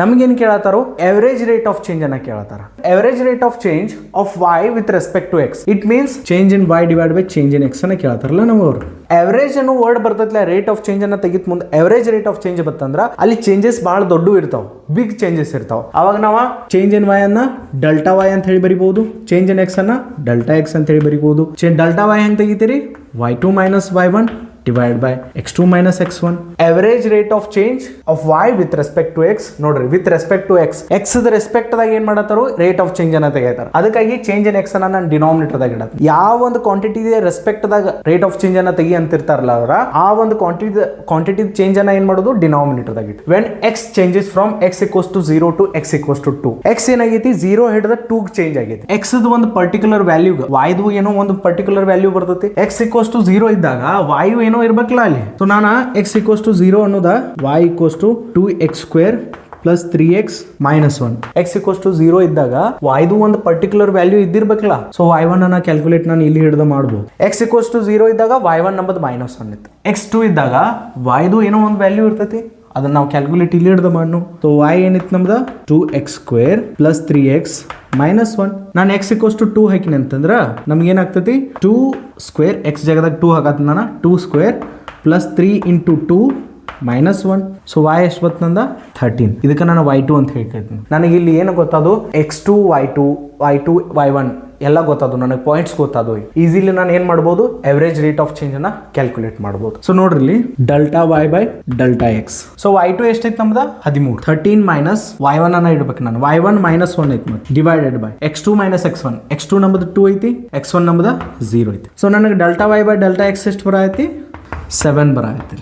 ನಮಗೇನು ಕೇಳತ್ತಾರೋ average rate of change ಅನ್ನ ಕೇಳತ್ತಾರ. Average rate of change of y with respect to x, it means change in y divide by change in x ಅನ್ನ ಕೇಳತ್ತಾರಲ್ಲ ನಾವು. ಅವರು ಎವರೇಜ್ ಅನ್ನೋ ವರ್ಡ್ ಬರ್ತೈತಿಲ್ಲ, ರೇಟ್ ಆಫ್ ಚೇಂಜ್ ಅನ್ನ ತೆಗಿತ್ ಮುಂದೆ ಎವರೇಜ್ ರೇಟ್ ಆಫ್ ಚೇಂಜ್ ಬತ್ತಂದ್ರ ಅಲ್ಲಿ ಚೇಂಜಸ್ ಬಹಳ ದೊಡ್ಡ ಇರ್ತಾವ, ಬಿಗ್ ಚೇಂಜಸ್ ಇರ್ತಾವ. ಅವಾಗ ನಾವು ಚೇಂಜ್ ಇನ್ ವೈ ಅನ್ನ ಡೆಲ್ಟಾ ವೈ ಅಂತ ಹೇಳಿ ಬರಿಬಹುದು, ಚೇಂಜ್ ಇನ್ ಎಕ್ಸ್ ಅನ್ನ ಡೆಲ್ಟಾ ಎಕ್ಸ್ ಅಂತ ಹೇಳಿ ಬರಿಬಹುದು. ಡೆಲ್ಟಾ ವೈ ಹೆಂಗ್ ತೆಗಿತೀರಿ? y2 minus y1 divided by x2 minus x1. Average rate of change of y with respect to x. ನೋಡ್ರಿ, with respect to x, x the respect ದಾಗ ಏನ್ ಮಾಡತ್ತಾರೋ rate of change ಅನ್ನ ತೆಗಿತಾರ. ಅದಕ್ಕಾಗಿ change in x ಅನ್ನ ನಾನು denominator ದಾಗ ಇಡತ್ತೆ. ಯಾವ ಒಂದು ಕ್ವಾಂಟಿಟಿ ರೆಸ್ಪೆಕ್ಟ್ ದಾಗ ರೇಟ್ ಆಫ್ ಚೇಂಜ್ ಅನ್ನ ತೆಗಿ ಅಂತಿರ್ತಾರಲ್ಲ ಅವರ, ಆ ಒಂದು ಕ್ವಾಂಟಿಟಿ ಚೇಂಜ್ ಅನ್ನ ಏನ್ ಮಾಡೋದು ಡಿನಾಮಿನೇಟರ್ ದಾಗ ಇಟ್ಟು. When x changes from x equals to 0 to x equals to 2, x ಏನಾಗೈತಿ 0 ಹಿಡಿದ 2 ಚೇಂಜ್ ಆಗೈತಿ. x ದ ಒಂದು ಪರ್ಟಿಕ್ಯುಲರ್ ವ್ಯಾಲ್ಯೂ, y ದು ಏನೋ ಒಂದು ಪರ್ಟಿಕ್ಯುಲರ್ ವ್ಯಾಲ್ಯೂ ಬರ್ತೈತಿ. x equals to 0 ಇದ್ದಾಗ y ಏನೋ ಇರ್ಬೇಕಲ್ಲ ಅಲ್ಲಿ. ಸೊ ನಾನು x equals to 0 ಅನ್ನೋದ y equals to 2x square plus 3x minus 1. x equals to 0 ಇದ್ದಾಗ y ದು ಒಂದು ಪರ್ಟಿಕ್ಯುಲರ್ ವ್ಯಾಲ್ಯೂ ಇದ್ದಿರ್ಬೇಕಲ್ಲ. ಸೊ y1 ಅನ್ನ ಕ್ಯಾಲ್ಕುಲೇಟ್ ನಾನು ಇಲ್ಲಿ ಹಿಡಿದು ಮಾಡ್ಬೋದು. x equals to 0 ಇದ್ದಾಗ y1 ನಮ್ಮದು -1 ಇತ್ತು. x2 ಇದ್ದಾಗ y ದು ಏನೋ ಒಂದು ವ್ಯಾಲ್ಯೂ ಇರ್ತೈತಿ, ಅದನ್ನ ನಾವು ಕ್ಯಾಲ್ಕುಲೇಟ್ ಇಲ್ಲಿ ಹಿಡಿದು ಮಾಡ್ನು. ಸೊ y ಏನಿತ್ತು ನಮ್ದು 2x square plus 3x minus 1. ನಾನು x equals to 2 ಹಾಕಿನಿ ಅಂತಂದ್ರ ನಮ್ಗೆ ಏನಾಗ್ತೈತಿ 2 ಸ್ಕ್ವೇರ್, x ಜಾಗದಾಗ 2 ಹಾಕತ್ತ ನಾನು 2 square plus 3 into 2 minus 1. So y ಎಷ್ಟು ಬತ್ತು ನಂದ 13. ಇದಕ್ಕೆ ನಾನು y2 ಅಂತ ಹೇಳ್ತೀನಿ. ನನಗೆ ಇಲ್ಲಿ ಏನು ಗೊತ್ತದು x2 y2 y2 y1 ಎಲ್ಲ ಗೊತ್ತದು, ನನಗೆ ಪಾಯಿಂಟ್ಸ್ ಗೊತ್ತದು. ಈಸಿಲಿ ನಾನು ಏನ್ ಮಾಡ್ಬೋದು, ಎವರೇಜ್ ರೇಟ್ ಆಫ್ ಚೇಂಜ್ ಅನ್ನ ಕ್ಯಾಲ್ಕುಲೇಟ್ ಮಾಡ್ಬೋದು. ಸೊ ನೋಡ್ರಿ ಇಲ್ಲಿ delta y by delta X. So y2 ಎಷ್ಟೈತಿ ನಮ್ದ 13. 13 ಮೈನಸ್ y1 ಅನ್ನ ಇಡ್ಬೇಕು ನಾನು. y1 ಮೈನಸ್ 1 ಐತಿ ಮತ್ತೆ divided by x2 minus x1. x2 ನಮ್ದು 2 ಐತಿ, x1 ನಮ್ದು 0 ಐತಿ. ಸೊ ನನಗೆ delta y by delta X ಎಷ್ಟು ಬರ ಐತಿ 7 ಬರ ಐತಿ.